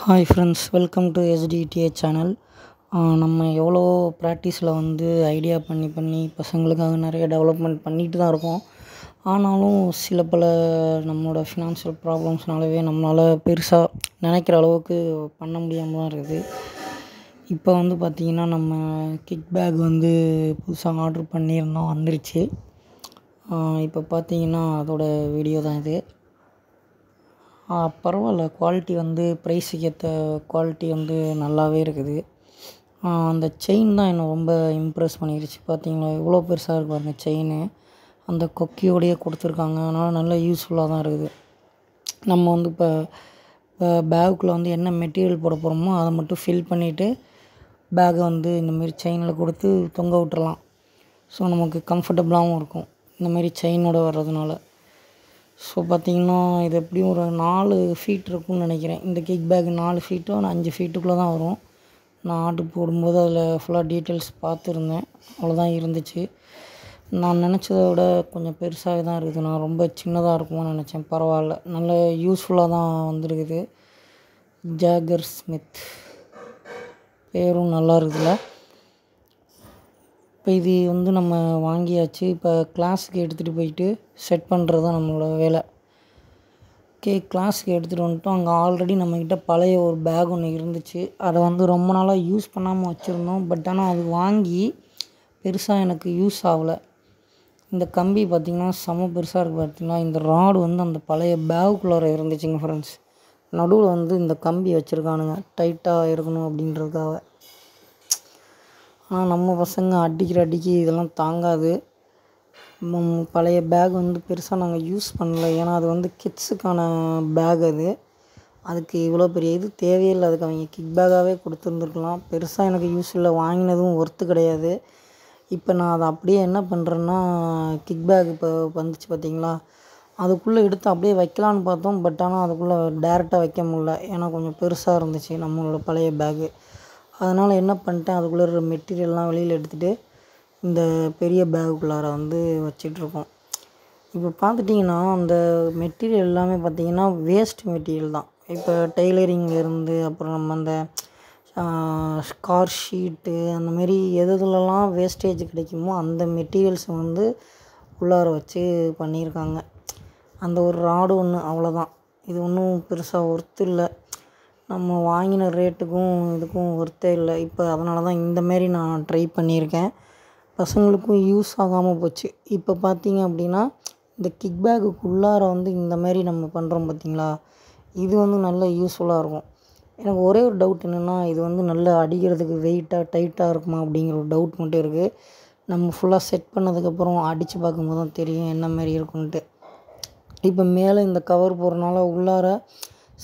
Hi friends, welcome to STDA channel. நம்ம எவ்வளோ ப்ராக்டிஸில் idea பண்ணி பசங்களுக்காக நிறைய டெவலப்மெண்ட் பண்ணிட்டு தான் இருக்கோம். ஆனாலும் சில பல நம்மளோட ஃபினான்ஷியல் ப்ராப்ளம்ஸ்னாலவே நம்மளால் பெருசாக நினைக்கிற அளவுக்கு பண்ண முடியாமல் தான் இருக்குது. இப்போ பார்த்திங்கன்னா நம்ம கிக் பேக் புதுசாக ஆர்ட்ரு பண்ணியிருந்தோம், வந்துருச்சு. இப்போ பார்த்திங்கன்னா அதோட வீடியோ தான் இது. பரவாயில்ல, குவாலிட்டி ப்ரைஸுக்கு ஏற்ற குவாலிட்டி நல்லாவே இருக்குது. அந்த செயின் தான் என்னை ரொம்ப இம்ப்ரெஸ் பண்ணிடுச்சு. பார்த்தீங்களா, எவ்வளோ பெருசாக இருக்குது பாருங்க செயினு. அந்த கொக்கியோடையே கொடுத்துருக்காங்க. அதனால் நல்ல யூஸ்ஃபுல்லாக தான் இருக்குது. நம்ம இப்போ பேக்குள்ளே என்ன மெட்டீரியல் போட போகிறோமோ அதை மட்டும் ஃபில் பண்ணிவிட்டு பேக்கை இந்தமாரி செயினில் கொடுத்து தொங்க விட்டுறலாம். ஸோ நமக்கு கம்ஃபர்டபுளாகவும் இருக்கும் இந்தமாரி செயினோட வர்றதுனால. ஸோ பார்த்திங்கன்னா இது எப்படியும் ஒரு 4 ஃபீட் இருக்கும்னு நினைக்கிறேன். இந்த கிக் பேக் 4 ஃபீட்டோ 5 ஃபீட்டுக்குள்ளே தான் வரும். நான் ஆர்டர் போடும்போது அதில் ஃபுல்லாக டீட்டெயில்ஸ் பார்த்துருந்தேன். அவ்வளோதான் இருந்துச்சு. நான் நினச்சதை விட கொஞ்சம் பெருசாகவே தான் இருக்குது. நான் ரொம்ப சின்னதாக இருக்குமோன்னு நினச்சேன். பரவாயில்ல, நல்ல யூஸ்ஃபுல்லாக தான் வந்திருக்குது. ஜாகர் ஸ்மித் பேரும் நல்லா இருக்குதுல்ல. இப்போ இது நம்ம வாங்கியாச்சு. இப்போ கிளாஸுக்கு எடுத்துகிட்டு போயிட்டு செட் பண்ணுறது தான் நம்மளோட வேலை. கிளாஸுக்கு எடுத்துகிட்டு வந்துட்டோம். அங்கே ஆல்ரெடி நம்மக்கிட்ட பழைய ஒரு பேக் ஒன்று இருந்துச்சு. அதை ரொம்ப நாளாக யூஸ் பண்ணாமல் வச்சுருந்தோம். பட் ஆனால் அது வாங்கி பெருசாக எனக்கு யூஸ் ஆகலை. இந்த கம்பி பார்த்திங்கன்னா செம பெருசாக இருக்குது. பார்த்திங்கன்னா இந்த ராடு அந்த பழைய பேக்குள்ளார இருந்துச்சுங்க ஃப்ரெண்ட்ஸ். நடுவில் இந்த கம்பி வச்சுருக்கானுங்க டைட்டாக இருக்கணும் அப்படின்றதுக்காக. ஆனால் நம்ம பசங்க அடிக்கு இதெல்லாம் தாங்காது. பழைய பேக் பெருசாக நாங்கள் யூஸ் பண்ணல. ஏன்னா அது கிட்ஸுக்கான பேக். அதுக்கு இவ்வளோ பெரிய இது தேவையில்லை. அதுக்கு அவங்க கிக் பேக்காகவே கொடுத்துருந்துருக்கலாம். பெருசாக எனக்கு யூஸ் இல்லை. வாங்கினதும் ஒர்த்து கிடையாது. இப்போ நான் அதை அப்படியே என்ன பண்ணுறேன்னா, கிக் பேக் இப்போ வந்துச்சு பார்த்திங்களா, அதுக்குள்ளே எடுத்து அப்படியே வைக்கலான்னு பார்த்தோம். பட் ஆனால் அதுக்குள்ளே டேரெக்டாக வைக்க முடியல. ஏன்னா கொஞ்சம் பெருசாக இருந்துச்சு நம்மளோட பழைய பேக்கு. அதனால் என்ன பண்ணிட்டேன், அதுக்குள்ளே இருக்கிற மெட்டீரியல்லாம் வெளியில் எடுத்துகிட்டு இந்த பெரிய பேக்குள்ளார வச்சிட்ருக்கோம். இப்போ பார்த்துட்டிங்கன்னா அந்த மெட்டீரியல் எல்லாமே பார்த்திங்கன்னா வேஸ்ட் மெட்டீரியல் தான். இப்போ டெய்லரிங்லேருந்து அப்புறம் நம்ம அந்த ஸ்கார் ஷீட்டு அந்தமாரி எதுலலாம் வேஸ்டேஜ் கிடைக்குமோ அந்த மெட்டீரியல்ஸ் உள்ளார வச்சு பண்ணியிருக்காங்க. அந்த ஒரு ராடு ஒன்று, அவ்வளோதான். இது ஒன்றும் பெருசாக ஒர்த்து இல்லை. நம்ம வாங்கின ரேட்டுக்கும் இதுக்கும் ஒர்த்தே இல்லை. இப்போ அதனால தான் இந்தமாரி நான் ட்ரை பண்ணியிருக்கேன். பசங்களுக்கும் யூஸ் ஆகாமல் போச்சு. இப்போ பார்த்திங்க அப்படின்னா இந்த கிக் பேக்குக்கு உள்ளார இந்தமாரி நம்ம பண்ணுறோம் பார்த்திங்களா, இது நல்ல யூஸ்ஃபுல்லாக இருக்கும். எனக்கு ஒரே ஒரு டவுட் என்னென்னா, இது நல்லா அடிக்கிறதுக்கு வெயிட்டாக டைட்டாக இருக்குமா அப்படிங்கிற ஒரு டவுட் மட்டும் இருக்குது. நம்ம ஃபுல்லாக செட் பண்ணதுக்கப்புறம் அடித்து பார்க்கும்போது தான் தெரியும் என்ன மாதிரி இருக்குன்ட்டு. இப்போ மேலே இந்த கவர் போடுறனால உள்ளார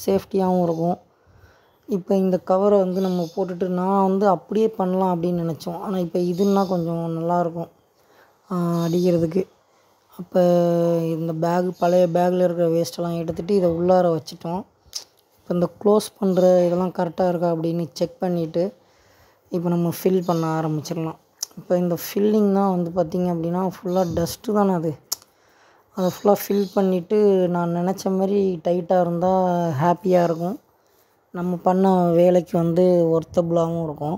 சேஃப்டியாகவும் இருக்கும். இப்போ இந்த கவரை நம்ம போட்டுட்டு நான் அப்படியே பண்ணலாம் அப்படின்னு நினச்சோம். ஆனால் இப்போ இதுன்னா கொஞ்சம் நல்லாயிருக்கும் அடிக்கிறதுக்கு. அப்போ இந்த பழைய பேக்கில் இருக்கிற வேஸ்ட்டெல்லாம் எடுத்துகிட்டு இதை உள்ளார வச்சுட்டோம். இப்போ இந்த க்ளோஸ் பண்ணுற இதெல்லாம் கரெக்டாக இருக்கா அப்படின்னு செக் பண்ணிவிட்டு இப்போ நம்ம ஃபில் பண்ண ஆரம்பிச்சிடலாம். இப்போ இந்த ஃபில்லிங் தான் பார்த்திங்க அப்படின்னா ஃபுல்லாக டஸ்ட்டு தானே அது. அதை ஃபுல்லாக ஃபில் பண்ணிவிட்டு நான் நினச்ச மாதிரி டைட்டாக இருந்தால் ஹாப்பியாக இருக்கும். நம்ம பண்ண வேலைக்கு ஒர்த்தபுளாகவும் இருக்கும்.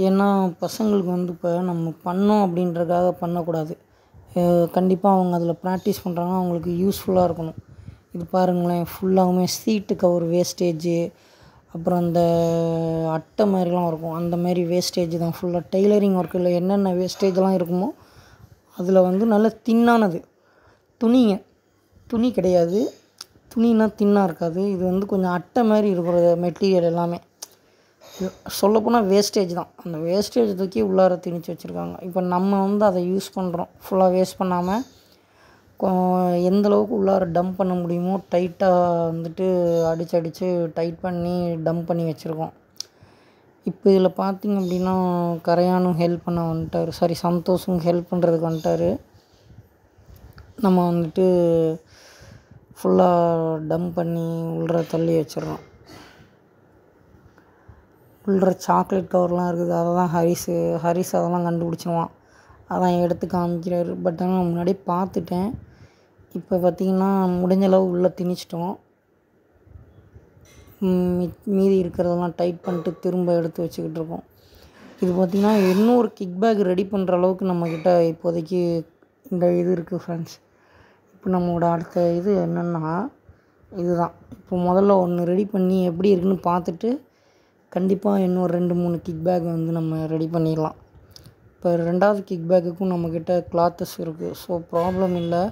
ஏன்னா பசங்களுக்கு இப்போ நம்ம பண்ணோம் அப்படின்றதுக்காக பண்ணக்கூடாது. கண்டிப்பாக அவங்க அதில் ப்ராக்டிஸ் பண்ணுறாங்கன்னா அவங்களுக்கு யூஸ்ஃபுல்லாக இருக்கணும். இது பாருங்களேன், ஃபுல்லாகவுமே சீட்டு கவர் வேஸ்டேஜு, அப்புறம் அந்த அட்டை மாதிரிலாம் இருக்கும், அந்தமாரி வேஸ்டேஜ் தான் ஃபுல்லாக. டெய்லரிங் ஒர்க்கில் என்னென்ன வேஸ்டேஜெலாம் இருக்குமோ அதில் நல்ல தின்னானது துணி கிடையாது. துணினா தின்னாக இருக்காது. இது கொஞ்சம் அட்டை மாதிரி இருக்கிற மெட்டீரியல் எல்லாமே சொல்லப்போனால் வேஸ்டேஜ் தான். அந்த வேஸ்டேஜ் தூக்கி உள்ளார திணிச்சு வச்சுருக்காங்க. இப்போ நம்ம அதை யூஸ் பண்ணுறோம். ஃபுல்லாக வேஸ்ட் பண்ணாமல் எந்தளவுக்கு உள்ளார டம்ப் பண்ண முடியுமோ டைட்டாக அடித்து டைட் பண்ணி டம்ப் பண்ணி வச்சுருக்கோம். இப்போ இதில் பார்த்திங்க அப்படின்னா கரையானும் ஹெல்ப் பண்ண வந்துட்டார். சந்தோஷும் ஹெல்ப் பண்ணுறதுக்கு வந்துட்டார். நம்ம ஃபுல்லாக டம்ப் பண்ணி உள்ளார தள்ளி வச்சிடறோம். உள்ளார சாக்லேட் கவர்லாம் இருக்குது. அதை தான் ஹரிஸ் அதெல்லாம் கண்டுபிடிச்சிடுவான். அதான் எடுத்து காமிக்கிறாரு. பட் ஆனால் நான் முன்னாடியே பார்த்துட்டேன். இப்போ பார்த்திங்கன்னா முடிஞ்சளவு உள்ளே திணிச்சிட்டோம். மீதி இருக்கிறதெல்லாம் டைட் பண்ணிட்டு திரும்ப எடுத்து வச்சுக்கிட்டு இருக்கோம். இது பார்த்திங்கன்னா இன்னொரு கிக் பேக் ரெடி பண்ணுற அளவுக்கு நம்மக்கிட்ட இப்போதைக்கு இந்த இது இருக்குது ஃப்ரெண்ட்ஸ். இப்போ நம்மளோட அடுத்த இது என்னென்னா இதுதான். இப்போ முதல்ல ஒன்று ரெடி பண்ணி எப்படி இருக்குன்னு பார்த்துட்டு கண்டிப்பாக இன்னும் 2-3 கிக் பேக் வந்து நம்ம ரெடி பண்ணிடலாம். இப்போ 2வது கிக் பேக்குக்கும் நம்மக்கிட்ட கிளாத்தஸ் இருக்குது. ஸோ ப்ராப்ளம் இல்லை.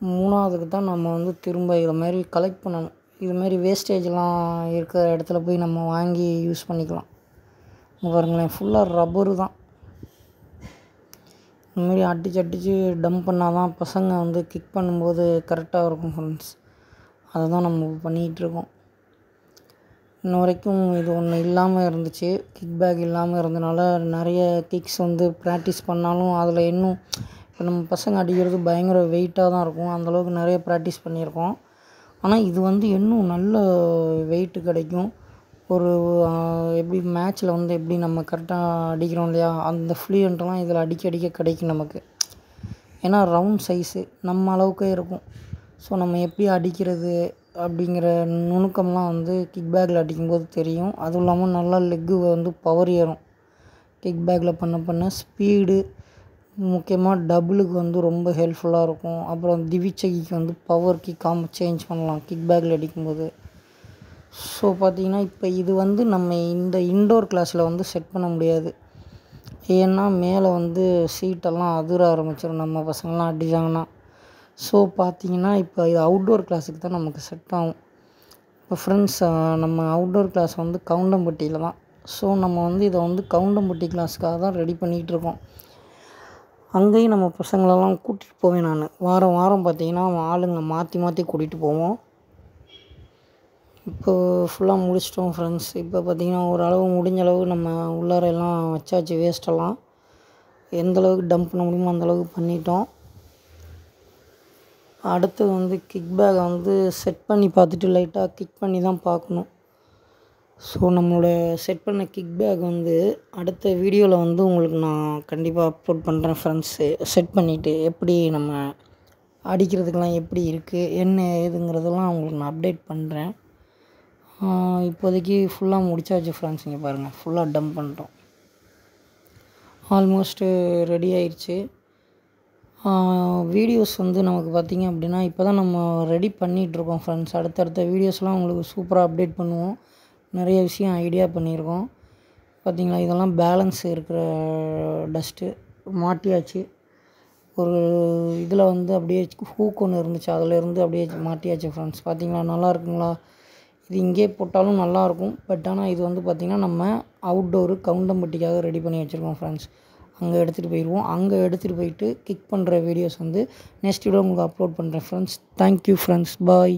3வதுக்கு தான் நம்ம வந்து திரும்ப இதை மாதிரி கலெக்ட் பண்ணணும். இதுமாரி வேஸ்டேஜ்லாம் இருக்கிற இடத்துல போய் நம்ம வாங்கி யூஸ் பண்ணிக்கலாம். பாருங்களேன், ஃபுல்லாக ரப்பரு தான். இந்தமாரி அடித்து டம்ப் பண்ணால் தான் பசங்க வந்து கிக் பண்ணும்போது கரெக்டாக இருக்கும் ஃப்ரெண்ட்ஸ். அதை தான் நம்ம பண்ணிகிட்ருக்கோம். இன்ன வரைக்கும் இது ஒன்று இல்லாமல் இருந்துச்சு. கிக் பேக் இல்லாமல் இருந்தனால நிறைய கிக்ஸ் வந்து ப்ராக்டிஸ் பண்ணாலும் அதில் இன்னும் இப்போ நம்ம பசங்க அடிக்கிறது பயங்கர வெயிட்டாக தான் இருக்கும். அந்தளவுக்கு நிறைய ப்ராக்டிஸ் பண்ணியிருக்கோம். ஆனால் இது வந்து இன்னும் நல்ல வெயிட்டு கிடைக்கும். ஒரு எப்படி மேட்ச்சில் வந்து எப்படி நம்ம கரெக்டாக அடிக்கிறோம் இல்லையா, அந்த ஃப்ளூயண்ட்டெல்லாம் இதில் அடிக்க கிடைக்கும் நமக்கு. ஏன்னா ரவுண்ட் சைஸு நம்ம அளவுக்கே இருக்கும். ஸோ நம்ம எப்படி அடிக்கிறது அப்படிங்கிற நுணுக்கம்லாம் வந்து கிக் பேக்கில் அடிக்கும்போது தெரியும். அதுவும் இல்லாமல் நல்லா லெக்கு வந்து பவர் ஏறும். கிக் பேக்கில் பண்ண ஸ்பீடு, முக்கியமாக டபுளுக்கு வந்து ரொம்ப ஹெல்ப்ஃபுல்லாக இருக்கும். அப்புறம் திவிச்சகிக்கு வந்து பவர் கிக்காக சேஞ்ச் பண்ணலாம் கிக் பேக்கில் அடிக்கும்போது. ஸோ பார்த்திங்கன்னா இப்போ இது வந்து நம்ம இந்த இன்டோர் கிளாஸில் வந்து செட் பண்ண முடியாது. ஏன்னா மேலே வந்து சீட்டெல்லாம் அதிர ஆரம்பிச்சிடும் நம்ம பசங்களாம் அடித்தாங்கன்னா. ஸோ பார்த்திங்கன்னா இப்போ இது அவுட்டோர் கிளாஸுக்கு தான் நமக்கு செட் ஆகும். இப்போ ஃப்ரெண்ட்ஸ், நம்ம அவுட்டோர் கிளாஸ் வந்து கவுண்டம்பட்டியில் தான். ஸோ நம்ம வந்து இதை வந்து கவுண்டம்பட்டி கிளாஸுக்காக தான் ரெடி பண்ணிகிட்ருக்கோம். அங்கேயும் நம்ம பசங்களெல்லாம் கூட்டிகிட்டு போவேன் நான். வாரம் பார்த்திங்கன்னா ஆளுங்களை மாற்றி கூட்டிகிட்டு போவோம். இப்போது ஃபுல்லாக முடிச்சிட்டோம் ஃப்ரெண்ட்ஸ். இப்போ பார்த்திங்கன்னா ஓரளவு முடிஞ்ச அளவு நம்ம உள்ளார எல்லாம் வச்சாச்சு. வேஸ்ட்டெல்லாம் எந்தளவுக்கு டம்ப் பண்ண முடியுமோ அந்தளவுக்கு பண்ணிட்டோம். அடுத்தது வந்து கிக் பேக்கை வந்து செட் பண்ணி பார்த்துட்டு லைட்டாக கிக் பண்ணி தான் பார்க்கணும். ஸோ நம்மளோட செட் பண்ண கிக் பேக் வந்து அடுத்த வீடியோவில் வந்து உங்களுக்கு நான் கண்டிப்பாக அப்லோட் பண்ணுறேன் ஃப்ரெண்ட்ஸு. செட் பண்ணிவிட்டு எப்படி நம்ம அடிக்கிறதுக்கெலாம் எப்படி இருக்குது என்ன ஏதுங்கிறதெல்லாம் உங்களுக்கு நான் அப்டேட் பண்ணுறேன். இப்போதைக்கு ஃபுல்லாக முடிச்சாச்சு ஃப்ரெண்ட்ஸ். இங்கே பாருங்கள், ஃபுல்லாக டம்ப் பண்ணிட்டோம். ஆல்மோஸ்ட்டு ரெடி ஆயிடுச்சு. வீடியோஸ் வந்து நமக்கு பார்த்திங்க அப்படின்னா இப்போ தான் நம்ம ரெடி பண்ணிகிட்ருக்கோம் ஃப்ரெண்ட்ஸ். அடுத்தடுத்த வீடியோஸ்லாம் உங்களுக்கு சூப்பராக அப்டேட் பண்ணுவோம். நிறைய விஷயம் ஐடியா பண்ணியிருக்கோம். பார்த்திங்களா, இதெல்லாம் பேலன்ஸ் இருக்கிற டஸ்ட்டு மாட்டியாச்சு. ஒரு இதில் வந்து அப்படியே ஹூக் ஒன்று இருந்துச்சு, அதிலேருந்து அப்படியே மாட்டியாச்சு ஃப்ரெண்ட்ஸ். பார்த்திங்களா, நல்லா இருக்குங்களா? இது இங்கே போட்டாலும் நல்லாயிருக்கும். பட் ஆனால் இது வந்து பார்த்திங்கன்னா நம்ம அவுட்டோரு கவுண்டம்பட்டிக்காக ரெடி பண்ணி வச்சுருக்கோம் ஃப்ரெண்ட்ஸ். அங்கே எடுத்துகிட்டு போயிடுவோம். அங்கே எடுத்துகிட்டு போயிட்டு கிக் பண்ணுற வீடியோஸ் வந்து நெக்ஸ்ட் வீடியோ உங்களுக்கு அப்லோட் பண்ணுறேன் ஃப்ரெண்ட்ஸ். Thank you friends. பாய்.